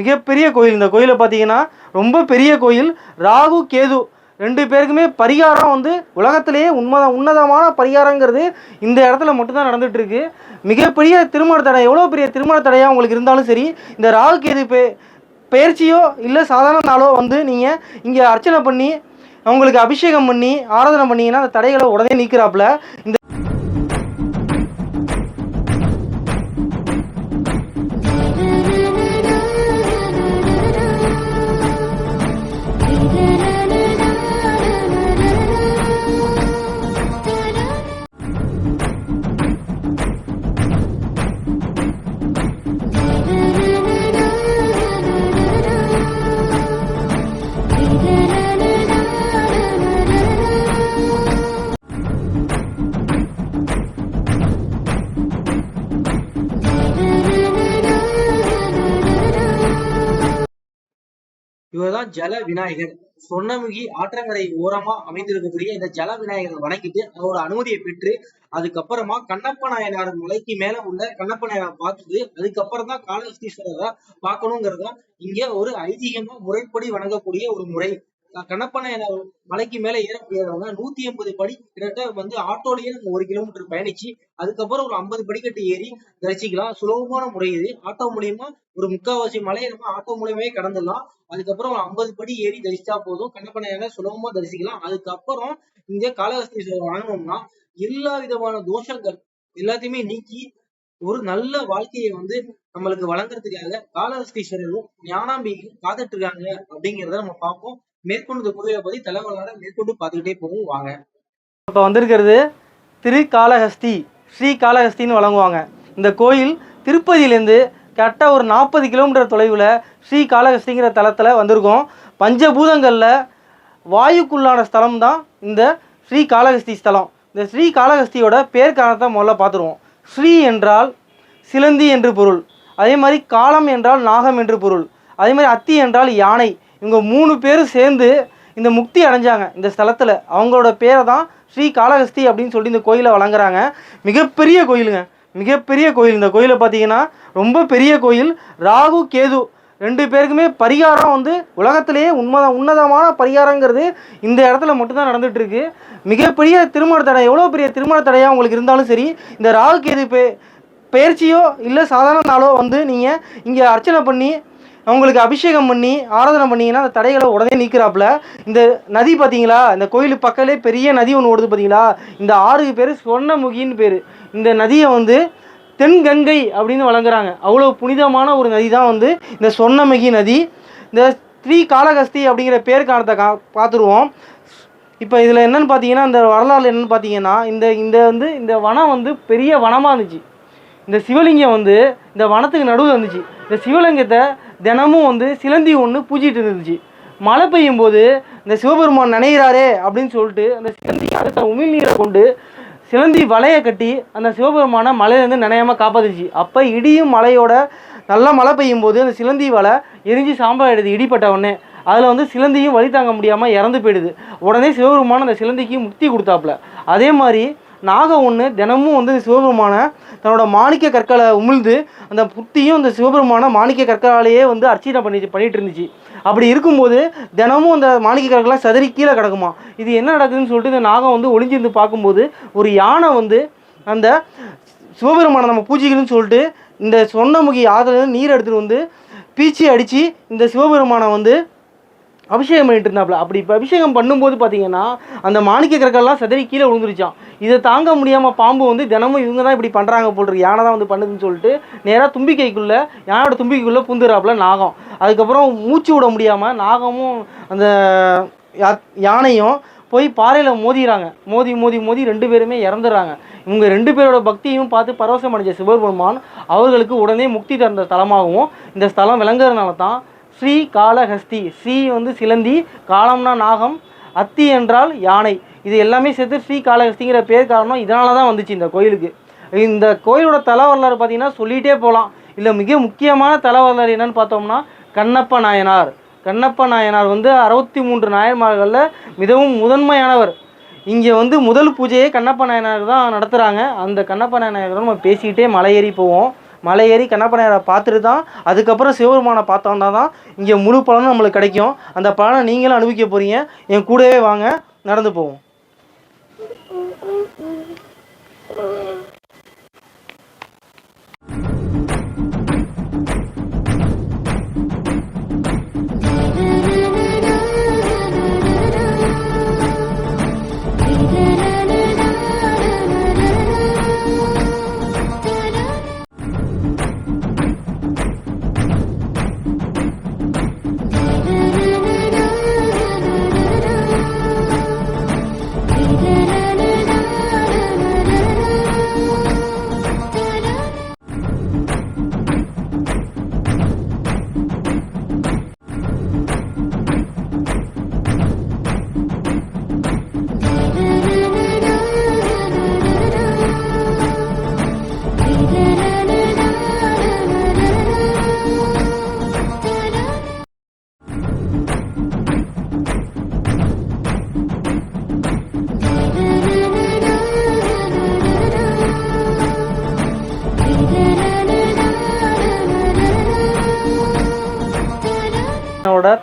மிகப்பெரிய கோயில். இந்த கோயிலை பார்த்தீங்கன்னா ரொம்ப பெரிய கோயில். ராகு கேது 2 பேருக்குமே பரிகாரம் வந்து உலகத்திலேயே உன்னதமான பரிகாரங்கிறது இந்த இடத்துல மட்டும்தான் நடந்துட்டு இருக்கு. மிகப்பெரிய திருமண தடை, எவ்வளோ பெரிய திருமண தடையாக உங்களுக்கு இருந்தாலும் சரி, இந்த ராகு கேது பெயர்ச்சியோ இல்லை சாதாரண நாளோ வந்து நீங்கள் இங்கே அர்ச்சனை பண்ணி அவங்களுக்கு அபிஷேகம் பண்ணி ஆராதனை பண்ணிங்கன்னா அந்த தடைகளை உடனே நீக்கிறாப்புல. இந்த இவர்தான் ஜல விநாயகர். சொன்னமுகி ஆற்றங்கரை ஓரமா அமைந்திருக்கக்கூடிய இந்த ஜல விநாயகரை வணங்கிட்டு அவரோட அனுமதியை பெற்று அதுக்கப்புறமா கண்ணப்ப நாயனார் மலைக்கு மேல உள்ள கண்ணப்ப நாயனார் பார்த்துட்டு அதுக்கப்புறம் தான் காளஹஸ்தீஸ்வரரை பார்க்கணுங்கிறதா இங்க ஒரு ஐதீகமா முறைப்படி வணங்கக்கூடிய ஒரு முறை. கண்ணப்ப நாயனார் மலைக்கு மேல ஏறக்கூடியவங்க 180 படி கிட்ட வந்து ஆட்டோலயே 1 கிலோமீட்டர் பயணிச்சு அதுக்கப்புறம் ஒரு 50 படிக்கட்டு ஏறி தரிசிக்கலாம். சுலபமான முறை இது. ஆட்டோ மூலியமா ஒரு 3/4 மலையை நம்ம ஆட்டோ மூலியமே கடந்துடலாம். அதுக்கப்புறம் ஒரு 50 படி ஏறி தரிசிச்சா போதும். கண்ணப்ப நாயனாரை சுலபமா தரிசிக்கலாம். அதுக்கப்புறம் இங்க காளஹஸ்தீஸ்வரர் வணங்கணும்னா எல்லா விதமான தோஷங்கள் எல்லாத்தையுமே நீக்கி ஒரு நல்ல வாழ்க்கையை வந்து நம்மளுக்கு வழங்குறதுக்காக காளஹஸ்தீஸ்வரரும் ஞானாம்பிகையும் காத்துட்டு இருக்காங்க அப்படிங்கிறத நம்ம பார்ப்போம். மேற்கொண்டு இந்த கோயிலை பத்தி தலைவர்களோட மேற்கொண்டு பார்த்துக்கிட்டே போவோம் வாங்க. இப்போ வந்திருக்கிறது திருக்காளஹஸ்தி, ஸ்ரீ காளஹஸ்தின்னு வழங்குவாங்க. இந்த கோயில் திருப்பதியிலேருந்து கரெக்டாக ஒரு 40 கிலோமீட்டர் தொலைவில் ஸ்ரீ காளஹஸ்திங்கிற தலத்தில் வந்திருக்கோம். பஞ்சபூதங்களில் வாயுக்குள்ளான ஸ்தலம் தான் இந்த ஸ்ரீ காளஹஸ்தி ஸ்தலம். இந்த ஸ்ரீ காளஹஸ்தியோட பேர் காரணத்தை முதல்ல பார்த்துருவோம். ஸ்ரீ என்றால் சிலந்தி என்று பொருள், அதே மாதிரி காளம் என்றால் நாகம் என்று பொருள், அதே மாதிரி அத்தி என்றால் யானை. இவங்க 3 பேரும் சேர்ந்து இந்த முக்தி அடைஞ்சாங்க இந்த ஸ்தலத்தில். அவங்களோட பேரை தான் ஸ்ரீ காளஹஸ்தி அப்படின்னு சொல்லி இந்த கோயிலை வழங்குறாங்க. மிகப்பெரிய கோயிலுங்க, மிகப்பெரிய கோயில். இந்த கோயிலை பார்த்தீங்கன்னா ரொம்ப பெரிய கோயில். ராகு கேது 2 பேருக்குமே பரிகாரம் வந்து உலகத்திலேயே உன்னதமான பரிகாரங்கிறது இந்த இடத்துல மட்டும்தான் நடந்துட்டு இருக்கு. மிகப்பெரிய திருமண தடை, எவ்வளோ பெரிய திருமண தடையாக உங்களுக்கு இருந்தாலும் சரி, இந்த ராகு கேது பெயர்ச்சியோ இல்லை சாதாரண நாளோ வந்து நீங்கள் இங்கே அர்ச்சனை பண்ணி அவங்களுக்கு அபிஷேகம் பண்ணி ஆராதனை பண்ணிங்கன்னா அந்த தடைகளை உடனே நீக்கிறாப்புல. இந்த நதி பார்த்தீங்களா, இந்த கோயிலுக்கு பக்கத்திலே பெரிய நதி ஒன்று ஓடுது பார்த்தீங்களா, இந்த ஆறுக்கு பேர் சொர்ணமுகின்னு பேர். இந்த நதியை வந்து தென்கங்கை அப்படின்னு வழங்குறாங்க. அவ்வளோ புனிதமான ஒரு நதி தான் வந்து இந்த சொர்ணமுகி நதி. இந்த ஸ்ரீ காளஹஸ்தி அப்படிங்கிற பேர் காரணத்தை பார்த்துருவோம். இப்போ இதில் என்னென்னு பார்த்தீங்கன்னா, இந்த வரலாறு என்னென்னு பார்த்தீங்கன்னா, இந்த வனம் வந்து பெரிய வனமாக இருந்துச்சு. இந்த சிவலிங்கம் வந்து இந்த வனத்துக்கு நடுவில் இருந்துச்சு. இந்த சிவலிங்கத்தை தினமும் வந்து சிலந்தி ஒன்று பூஜிட்டு இருந்துச்சு. மழை பெய்யும் போது இந்த சிவபெருமான் நினைகிறாரே அப்படின்னு சொல்லிட்டு அந்த சிலந்தி அடுத்த உமிழ்நீரை கொண்டு சிலந்தி வலையை கட்டி அந்த சிவபெருமானை மலையிலேருந்து நினையாமல் காப்பாற்றுச்சு. அப்போ இடியும் மலையோட நல்லா மழை பெய்யும் போது அந்த சிலந்தி வலை எரிஞ்சு சாம்பல் ஆகிடுது இடிப்பட்ட உடனே. அதில் வந்து சிலந்தியும் வழி தாங்க முடியாமல் இறந்து போயிடுது. உடனே சிவபெருமான் அந்த சிலந்திக்கு முக்தி கொடுத்தாப்புல. அதே மாதிரி நாகம் ஒன்று தினமும் வந்து சிவபெருமான தன்னோட மாணிக்க கற்களை உமிழ்ந்து அந்த புத்தியும் அந்த சிவபெருமான மாணிக்க கற்களாலேயே வந்து அர்ச்சனை பண்ணிட்டு இருந்துச்சு. அப்படி இருக்கும்போது தினமும் அந்த மாணிக்க கற்கள்லாம் சதறி கீழே கிடக்குமா. இது என்ன நடக்குதுன்னு சொல்லிட்டு இந்த நாகம் வந்து ஒளிஞ்சிருந்து பார்க்கும்போது ஒரு யானை வந்து அந்த சிவபெருமானை நம்ம பூஜிக்கணும்னு சொல்லிட்டு இந்த சொர்ணமுகி ஆற்றுலேருந்து நீர் எடுத்துகிட்டு வந்து பீச்சி அடித்து இந்த சிவபெருமானை வந்து அபிஷேகம் பண்ணிட்டு இருந்தாப்புல. அப்படி இப்போ அபிஷேகம் பண்ணும்போது பார்த்தீங்கன்னா அந்த மாணிக்க கற்கள்லாம் சதறி கீழே விழுந்துருச்சான். இதை தாங்க முடியாமல் பாம்பு வந்து தினமும் இவங்க தான் இப்படி பண்ணுறாங்க போல்ருக்கு, யானை தான் வந்து பண்ணுதுன்னு சொல்லிட்டு நேராக தும்பிக்கைக்குள்ளே யானோட தும்பிக்கைக்குள்ளே புந்துறாப்புல நாகம். அதுக்கப்புறம் மூச்சு விட முடியாமல் நாகமும் அந்த யானையும் போய் பாறையில் மோதிடுறாங்க. மோதி 2 பேருமே இறந்துடுறாங்க. இவங்க 2 பேரோட பக்தியும் பார்த்து பரவசம் அடைஞ்ச சிவபெருமான் அவர்களுக்கு உடனே முக்தி தந்த ஸ்தலமாகவும் இந்த ஸ்தலம் விளங்குறதுனால தான் ஸ்ரீ காளஹஸ்தி. ஸ்ரீ வந்து சிலந்தி, காளம்னா நாகம், அத்தி என்றால் யானை. இது எல்லாமே சேர்த்து ஸ்ரீ காளஹஸ்திங்கிற பேர் காரணம் இதனால தான் வந்துச்சு இந்த கோயிலுக்கு. இந்த கோயிலோட தல வரலாறு பார்த்தீங்கன்னா சொல்லிகிட்டே போகலாம். இல்லை மிக முக்கியமான தல வரலாறு என்னன்னு பார்த்தோம்னா கண்ணப்ப நாயனார். கண்ணப்ப நாயனார் வந்து 63 நாயன்மார்களில் மிகவும் முதன்மையானவர். இங்கே வந்து முதல் பூஜையே கண்ணப்ப நாயனார் தான் நடத்துகிறாங்க. அந்த கண்ணப்ப நாயனார் நம்ம பேசிக்கிட்டே மலை ஏறி போவோம். மலை ஏறி கண்ணப்பனாரை பார்த்துட்டு தான் அதுக்கப்புறம் சிவபெருமானை பார்த்தோம்னா தான் இங்கே முழு பலனும் நம்மளுக்கு கிடைக்கும். அந்த பலனை நீங்களும் அனுபவிக்க போகிறீங்க. என் கூடவே வாங்க, நடந்து போவோம்.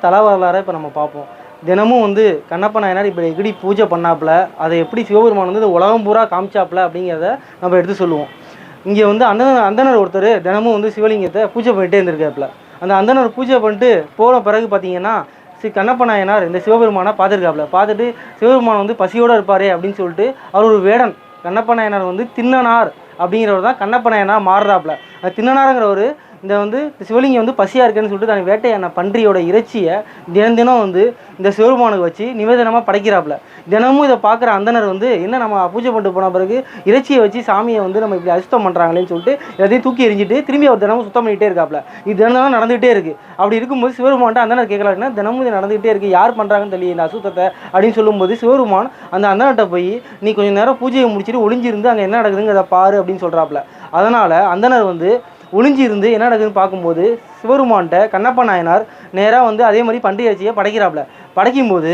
தல வரலாறை இப்போ நம்ம பார்ப்போம். தினமும் வந்து கண்ணப்ப நாயனார் இப்படி எப்படி பூஜை பண்ணாப்புல, அதை எப்படி சிவபெருமான் வந்து உலகம் பூரா காமிச்சாப்புல அப்படிங்கிறத நம்ம எடுத்து சொல்லுவோம். இங்கே வந்து அந்தனர் ஒருத்தர் தினமும் வந்து சிவலிங்கத்தை பூஜை பண்ணிகிட்டே இருந்திருக்காப்புல. அந்த அந்தனர் பூஜை பண்ணிட்டு போன பிறகு பார்த்தீங்கன்னா கண்ணப்ப நாயனார் இந்த சிவபெருமானை பார்த்துருக்காப்புல. பார்த்துட்டு சிவபெருமான் வந்து பசியோடு இருப்பார் அப்படின்னு சொல்லிட்டு அவர் ஒரு வேடன் கண்ணப்ப நாயனார் வந்து தின்னனார் அப்படிங்கிறவர் தான் கண்ணப்ப நாயனார் மாறுறாப்புல. அந்த தின்னனாருங்கிறவர் இந்த வந்து சிவலிங்கம் வந்து பசியாக இருக்குன்னு சொல்லிட்டு தான் வேட்டையான பன்றியோட இறைச்சியை தினம் வந்து இந்த சிவபெருமானுக்கு வச்சு நிவேதனமாக படைக்கிறாப்புல. தினமும் இதை பார்க்குற அந்தனர் வந்து என்ன நம்ம பூஜை பண்ணிட்டு போன பிறகு இறைச்சியை வச்சு சாமியை வந்து நம்ம இப்படி அசுத்தம் பண்ணுறாங்களேன்னு சொல்லிட்டு எல்லாத்தையும் தூக்கி எறிஞ்சிட்டு திரும்பி அவர் தினமும் சுத்தம் பண்ணிகிட்டே இருக்காப்புல. இது தினம் நடந்துகிட்டே இருக்குது. அப்படி இருக்கும்போது சிவபெருமான்ட்டு அந்தனர் கேட்கலாம்னா தினமும் இது நடந்துகிட்டே இருக்குது, யார் பண்ணுறாங்கன்னு தெரியல இந்த அசுத்தத்தை அப்படின்னு சொல்லும்போது சிவபெருமான் அந்த அந்தனர்கிட்ட போய் நீ கொஞ்சம் நேரம் பூஜையை முடிச்சுட்டு ஒளிஞ்சிருந்து அங்கே என்ன நடக்குதுங்கிறத பாரு அப்படின்னு சொல்கிறாப்புல. அதனால் அந்தனர் வந்து ஒளிஞ்சி இருந்து என்ன நடக்குதுன்னு பார்க்கும்போது சிவபெருமான்கிட்ட கண்ணப்ப நாயனார் நேராக வந்து அதே மாதிரி பன்றி இறைச்சியை படைக்கிறாப்புல. படைக்கும்போது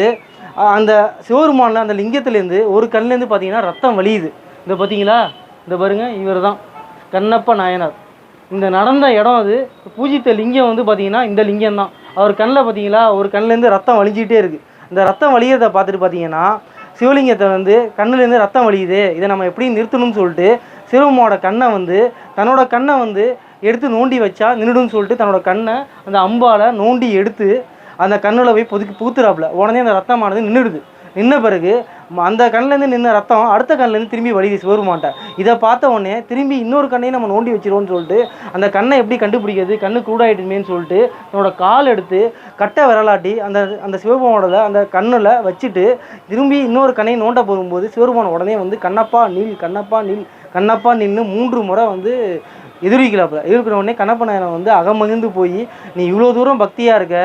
அந்த சிவபெருமானில் அந்த லிங்கத்துலேருந்து ஒரு கண்லேருந்து பார்த்தீங்கன்னா ரத்தம் வலியுது. இந்த பார்த்தீங்களா, இந்த பாருங்க, இவர் தான் கண்ணப்ப நாயனார். இந்த நடந்த இடம் அது பூஜித்த லிங்கம் வந்து பார்த்தீங்கன்னா இந்த லிங்கம் தான். அவர் கண்ணில் பார்த்தீங்களா ஒரு கண்ணிலேருந்து ரத்தம் வலிஞ்சிக்கிட்டே இருக்குது. இந்த ரத்தம் வலியதை பார்த்துட்டு பார்த்தீங்கன்னா சிவலிங்கத்தை வந்து கண்ணுலேருந்து ரத்தம் வலியுது, இதை நம்ம எப்படி நிறுத்தணும்னு சொல்லிட்டு சிவபெருமானோட கண்ணை வந்து தன்னோட கண்ணை வந்து எடுத்து நோண்டி வச்சா நின்றுடுன்னு சொல்லிட்டு தன்னோட கண்ணை அந்த அம்பால் நோண்டி எடுத்து அந்த கண்ணில் போய் பூத்துறாப்புல. உடனே அந்த ரத்தமானது நின்றுடுது. நின்ன பிறகு அந்த கண்ணிலேருந்து நின்ன ரத்தம் அடுத்த கண்ணிலேருந்து திரும்பி வலியுது சிவபெருமான்ட்ட. இதை பார்த்த உடனே திரும்பி இன்னொரு கண்ணையும் நம்ம நோண்டி வச்சிருவோம்னு சொல்லிட்டு அந்த கண்ணை எப்படி கண்டுபிடிக்கிறது, கண்ணு கூடாயிட்டுமேன்னு சொல்லிட்டு தன்னோட கால் எடுத்து கட்டை விரலாட்டி அந்த அந்த சிவபெருமானோட அந்த கண்ணில் வச்சுட்டு திரும்பி இன்னொரு கண்ணையும் நோண்ட போகும்போது சிவபெருமான் உடனே வந்து கண்ணப்பா நில், கண்ணப்பா நில், கண்ணப்பா நின்று 3 முறை வந்து எதிர்க்கிறாப்புல. எதிர்க்கிற உடனே கண்ணப்ப நாயனார் வந்து அகமகிழ்ந்து போய் நீ இவ்வளோ தூரம் பக்தியாக இருக்க,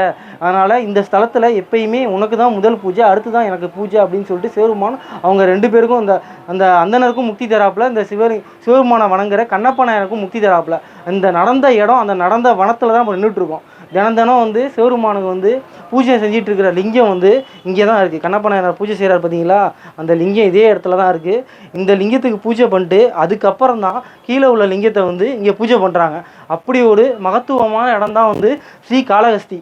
அதனால் இந்த ஸ்தலத்தில் எப்பயுமே உனக்கு தான் முதல் பூஜை, அடுத்து தான் எனக்கு பூஜை அப்படின்னு சொல்லிட்டு சிவபெருமான் அவங்க 2 பேருக்கும் அந்த அந்தனருக்கும் முக்தி தராப்புல, இந்த சிவபெருமானை வணங்குற கண்ணப்ப நாயனருக்கும் முக்தி தராப்புல. இந்த நடந்த இடம் அந்த நடந்த வனத்தில் தான் நம்ம நின்றுட்டுருக்கோம். தினம் வந்து சிவபெருமானுக்கு வந்து பூஜை செஞ்சிட்டு இருக்கிற லிங்கம் வந்து இங்கே தான் இருக்குது. கண்ணப்ப நாயனார் பூஜை செய்கிறார் பார்த்தீங்களா, அந்த லிங்கம் இதே இடத்துல தான் இருக்குது. இந்த லிங்கத்துக்கு பூஜை பண்ணிட்டு அதுக்கப்புறம் தான் கீழே உள்ள லிங்கத்தை வந்து இங்கே பூஜை பண்ணுறாங்க. அப்படி ஒரு மகத்துவமான இடம் தான் வந்து ஸ்ரீ காளஹஸ்தி.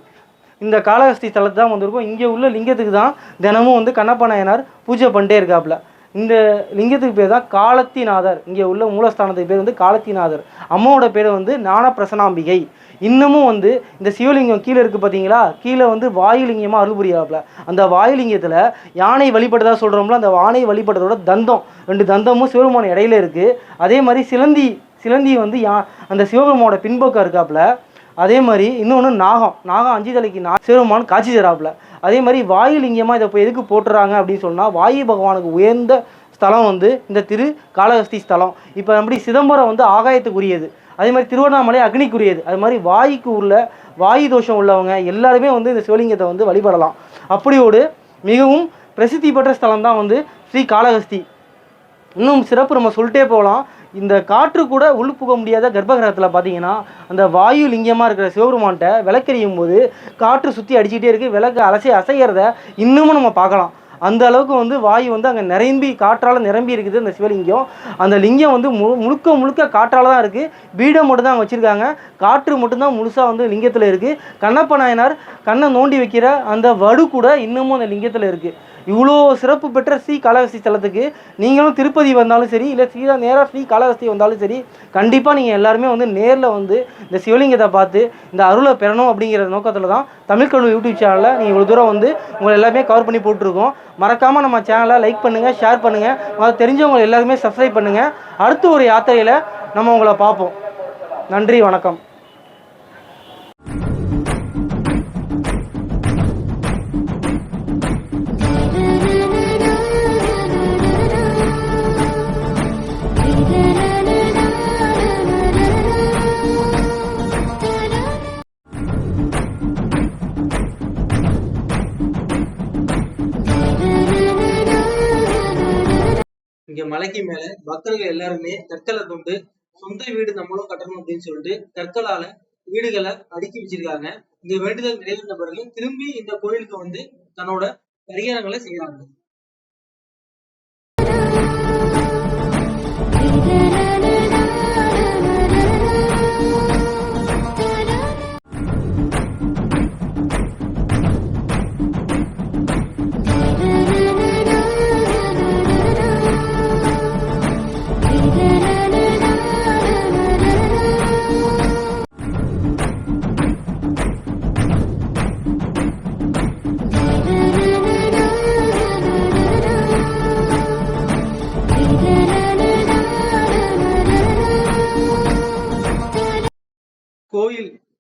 இந்த காளஹஸ்தி ஸ்தலத்து தான் வந்திருக்கும். இங்கே உள்ள லிங்கத்துக்கு தான் தினமும் வந்து கண்ணப்ப நாயனார் பூஜை பண்ணிட்டே இருக்காப்புல. இந்த லிங்கத்துக்கு பேர் தான் காலத்திநாதர். இங்கே உள்ள மூலஸ்தானத்துக்கு பேர் வந்து காலத்திநாதர். அம்மாவோட பேர் வந்து ஞானப்பிரசனாம்பிகை. இன்னமும் வந்து இந்த சிவலிங்கம் கீழே இருக்குது பார்த்தீங்களா, கீழே வந்து வாயுலிங்கமாக அருள் புரியாப்புல. அந்த வாயுலிங்கத்தில் யானை வழிபட்டதா சொல்கிறோம்ல, அந்த யானை வழிபட்டதோட தந்தம் 2 தந்தமும் சிவபெருமான இடையில இருக்குது. அதே மாதிரி சிலந்தி வந்து அந்த சிவபெருமானோட பின்பக்கம் இருக்காப்புல. அதே மாதிரி இன்னொன்று நாகம் 5 தலைக்கு சிவபெருமான் காட்சி தராப்புல. அதே மாதிரி வாயுலிங்கமாக இதை இப்போ எதுக்கு போட்டுறாங்க அப்படின்னு சொன்னால் வாயு பகவானுக்கு உயர்ந்த ஸ்தலம் வந்து இந்த திரு காளஹஸ்தி ஸ்தலம். இப்போ அப்படி சிதம்பரம் வந்து ஆகாயத்துக்குரியது, அதே மாதிரி திருவண்ணாமலை அக்னிக்குரியது. அது மாதிரி வாயுக்கு உள்ள வாயு தோஷம் உள்ளவங்க எல்லாருமே வந்து இந்த சிவலிங்கத்தை வந்து வழிபடலாம். அப்படி ஒரு மிகவும் பிரசித்தி பெற்ற ஸ்தலம் தான் வந்து ஸ்ரீ காளஹஸ்தி. இன்னும் சிறப்பு நம்ம சொல்லிட்டே போகலாம். இந்த காற்று கூட உள்புக முடியாத கர்ப்பகிரகத்தில் பார்த்தீங்கன்னா அந்த வாயு லிங்கமாக இருக்கிற சிவபெருமான்கிட்ட விளக்கெறியும் போது காற்று சுற்றி அடிச்சுக்கிட்டே இருக்குது. விளக்கு அசைகிறத இன்னமும் நம்ம பார்க்கலாம். அந்த அளவுக்கு வந்து வாயு வந்து அங்கே நிரம்பி காற்றால் நிரம்பி இருக்குது அந்த சிவலிங்கம். அந்த லிங்கம் வந்து முழுக்க முழுக்க காற்றால் தான் இருக்குது. பீடம் மட்டும் தான் வச்சுருக்காங்க, காற்று மட்டும்தான் முழுசாக வந்து லிங்கத்தில் இருக்குது. கண்ணப்ப நாயனார் கண்ணை நோண்டி வைக்கிற அந்த வடு கூட இன்னமும் அந்த லிங்கத்தில் இருக்குது. இவ்வளோ சிறப்பு பெற்ற ஸ்ரீ காளஹஸ்தி ஸ்தலத்துக்கு நீங்களும் திருப்பதி வந்தாலும் சரி, இல்லை நேராக ஸ்ரீ காளஹஸ்தி வந்தாலும் சரி, கண்டிப்பாக நீங்கள் எல்லாருமே வந்து நேரில் வந்து இந்த சிவலிங்கத்தை பார்த்து இந்த அருளை பெறணும் அப்படிங்கிற நோக்கத்தில் தான் தமிழ் கடவுள் யூடியூப் சேனலில் நீங்கள் இவ்வளோ தூரம் வந்து உங்களை எல்லாமே கவர் பண்ணி போட்டிருக்கோம். மறக்காமல் நம்ம சேனலை லைக் பண்ணுங்கள், ஷேர் பண்ணுங்கள், அதை தெரிஞ்சவங்க எல்லாருமே சப்ஸ்கிரைப் பண்ணுங்கள். அடுத்து ஒரு யாத்திரையில் நம்ம உங்களை பார்ப்போம். நன்றி, வணக்கம். இங்க மலைக்கு மேல பக்தர்கள் எல்லாருமே கற்களை கொண்டு சொந்த வீடு நம்மளும் கட்டணும் அப்படின்னு சொல்லிட்டு கற்களால வீடுகளை அடுக்கி வச்சிருக்காங்க. இந்த வேண்டுதல் நிறைவேறின பிறகு திரும்பி இந்த கோயிலுக்கு வந்து தன்னோட பரிகாரங்களை செய்யறாங்க.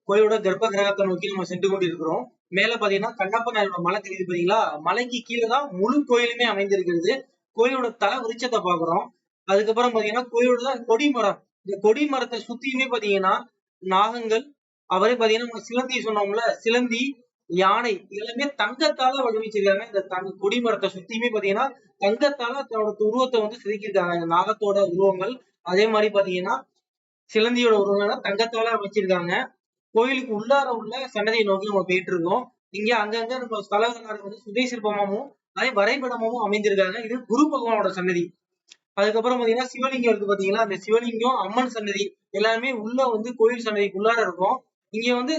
கோயிலோட கர்ப்ப கிரகத்தை நோக்கி நம்ம சென்று கொண்டிருக்கிறோம். மேல பாத்தீங்கன்னா கண்ணப்ப நாயரோட மலை தெரியுது பாத்தீங்களா? மலைக்கு கீழே தான் முழு கோயிலுமே அமைந்திருக்கிறது. கோயிலோட தல விருட்சத்தை பாக்குறோம். அதுக்கப்புறம் பாத்தீங்கன்னா கோயிலோட கொடிமரம், இந்த கொடிமரத்தை சுத்தியுமே பாத்தீங்கன்னா நாகங்கள், அவரே பாத்தீங்கன்னா சிலந்தி சொன்னோம்ல, சிலந்தி, யானை எல்லாமே தங்கத்தால வடிவமைச்சிருக்காங்க. இந்த கொடிமரத்தை சுத்தியுமே பாத்தீங்கன்னா தங்கத்தால தன்னோட உருவத்தை வந்து செதுக்கியிருக்காங்க. இந்த நாகத்தோட உருவங்கள், அதே மாதிரி பாத்தீங்கன்னா சிலந்தியோட உருவங்களை தங்கத்தால அமைச்சிருக்காங்க. கோயிலுக்கு உள்ளார உள்ள சன்னதியை நோக்கி நம்ம போயிட்டு இருக்கோம். இங்க அங்கங்க நம்ம ஸ்தலங்கள் வந்து சுதை சிற்பமாவும் அதே வரைபடமாவும் அமைந்திருக்காங்க. இது குரு பகவானோட சன்னதி. அதுக்கப்புறம் பாத்தீங்கன்னா சிவலிங்கம் இருக்கு பாத்தீங்களா? அந்த சிவலிங்கம், அம்மன் சன்னதி எல்லாமே உள்ள வந்து கோயில் சன்னதிக்கு உள்ளார இருக்கும். இங்க வந்து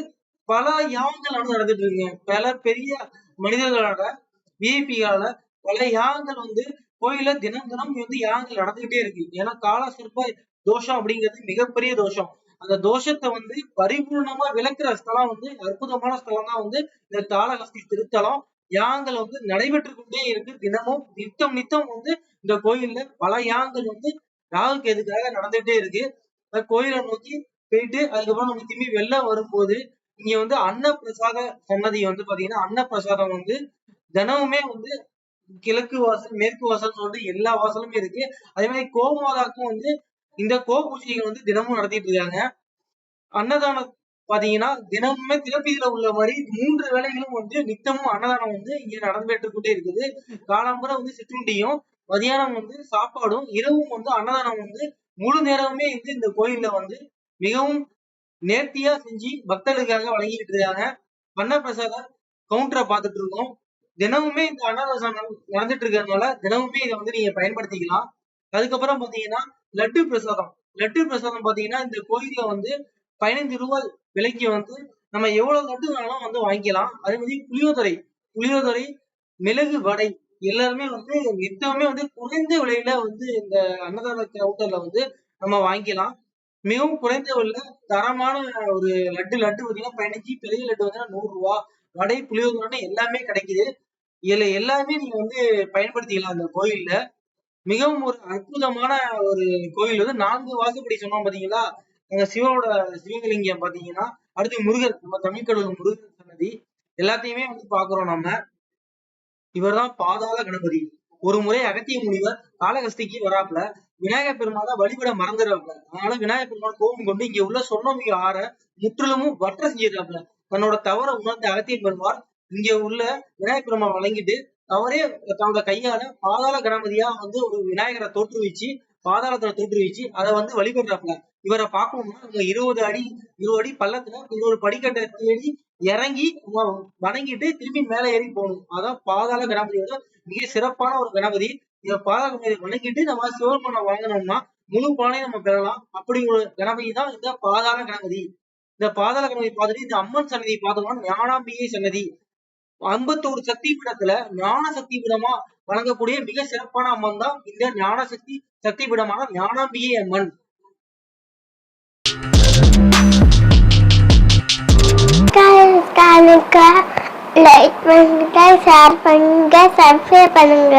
பல யாகங்கள் நடந்துட்டு இருக்குங்க. பல பெரிய மனிதர்களால, விஐபியால பல யாகங்கள் வந்து கோயில தினம் தினம் வந்து யாகங்கள் நடந்துகிட்டே இருக்கு. ஏன்னா கால சிற்ப தோஷம் அப்படிங்கிறது மிகப்பெரிய தோஷம். அந்த தோஷத்தை வந்து பரிபூர்ணமா விளக்குற ஸ்தலம் வந்து அற்புதமான ஸ்தலம் தான் வந்து இந்த காளஹஸ்தி திருத்தலம். யாகங்கள் வந்து நடைபெற்று கொண்டே இருக்கு. தினமும் நித்தம் நித்தம் வந்து இந்த கோயில்ல பல யாகங்கள் வந்து ராகு கேதுக்காக நடந்துகிட்டே இருக்கு. கோயிலை நோக்கி போயிட்டு அதுக்கப்புறம் நம்ம திரும்பி வெளில வரும்போது இங்க வந்து அன்னப்பிரசாத சன்னதி வந்து பாத்தீங்கன்னா அன்னப்பிரசாதம் வந்து தினமுமே வந்து கிழக்கு வாசல், மேற்கு வாசல் சொல்லிட்டு எல்லா வாசலுமே இருக்கு. அதே மாதிரி கோமாதாக்கும் வந்து இந்த பூஜைகள் வந்து தினமும் நடத்திட்டு இருக்காங்க. அன்னதானம் பாத்தீங்கன்னா தினமுமே திருப்பதியில உள்ள மாதிரி 3 வேளைகளும் வந்து நித்தமும் அன்னதானம் வந்து இங்க நடந்துட்டு கொண்டே இருக்குது. காலம்புற வந்து சிற்றுண்டியும், மதியானம் வந்து சாப்பாடும், இரவும் வந்து அன்னதானம் வந்து முழு நேரமுமே வந்து இந்த கோயில்ல வந்து மிகவும் நேர்த்தியா செஞ்சு பக்தர்களுக்காக வழங்கிட்டு இருக்காங்க. அன்னப்பிரசாத கவுண்டரை பார்த்துட்டு இருக்கோம். தினமுமே இந்த அன்னதானம் நடந்துட்டு இருக்கிறதுனால தினமுமே இதை வந்து நீங்க பயன்படுத்திக்கலாம். அதுக்கப்புறம் பாத்தீங்கன்னா லட்டு பிரசாதம். லட்டு பிரசாதம் பாத்தீங்கன்னா இந்த கோயில்ல வந்து 15 ரூபாய் விலைக்கு வந்து நம்ம எவ்வளவு லட்டு வேணாலும் வந்து வாங்கிக்கலாம். அதே மாதிரி புளியோதரை, மிளகு வடை எல்லாருமே வந்து நித்தமே வந்து குறைந்த விலையில வந்து இந்த அன்னதான கவுண்டர்ல வந்து நம்ம வாங்கிக்கலாம். மிகவும் குறைந்த விலையில தரமான ஒரு லட்டு பாத்தீங்கன்னா 15, பெரிய லட்டு வந்து 100 ரூபாய், வடை, புளியோதரை எல்லாமே கிடைக்குது. இதுல எல்லாமே நீங்க வந்து பயன்படுத்திக்கலாம் இந்த கோயில்ல. மிகவும் ஒரு அற்புதமான ஒரு கோயில் வந்து 4 வாசப்படி சொன்னோம் பாத்தீங்களா? அந்த சிவலிங்கம் பாத்தீங்கன்னா, அடுத்து முருகர், நம்ம தமிழ் கடவுள் முருகர் சன்னதி எல்லாத்தையுமே வந்து பாக்குறோம் நம்ம. இவர்தான் பாதாள கணபதி. ஒரு முறை அகத்திய முனிவர் காளஹஸ்திக்கு வராப்புல விநாயகர் பெருமாளை வழிபட மறந்துடுறாப்புல. அதனால விநாயகர் பெருமாள் கோபம் கொண்டு இங்க உள்ள சொர்ணமுகி ஆற முற்றிலுமும் வற்ற செஞ்சிடறாப்புல. தன்னோட தவற உணர்ந்த அகத்திய பெருமாள் இங்க உள்ள விநாயகர் பெருமாள் வழங்கிட்டு அவரே தன்னோட கையால பாதாள கணபதியா வந்து ஒரு விநாயகரை தோற்றுவிச்சு, பாதாளத்துல தோற்றுவிச்சு அதை வந்து வழிபடுறாப்புல. இவரை பார்க்கணும்னா 20 அடி பள்ளத்துல 20 படிக்கட்டை தேடி இறங்கி வணங்கிட்டு திரும்பி மேல ஏறி போகணும். அதான் பாதாள கணபதியோட மிக சிறப்பான ஒரு கணபதி. இந்த பாதாள கணபதி வணங்கிட்டு நம்ம சிவபெருமானை வாங்கினோம்னா முழு பலனையும் நம்ம பெறலாம். அப்படி ஒரு கணபதி தான் இந்த பாதாள கணபதி. இந்த பாதாள கணபதி பார்த்துட்டு இந்த அம்மன் சன்னதி பார்த்தோம்னா ஞானாம்பிகை சன்னதி. 51 சக்தி பீடத்துல ஞான சக்தி பீடமா வழங்கக்கூடிய மிக சிறப்பான அம்மன் தான் இந்த ஞான சக்தி பீடமான ஞானாம்பிகை அம்மன். லைக் பண்ணுங்க, ஷேர் பண்ணுங்க, சப்ஸ்கிரைப் பண்ணுங்க.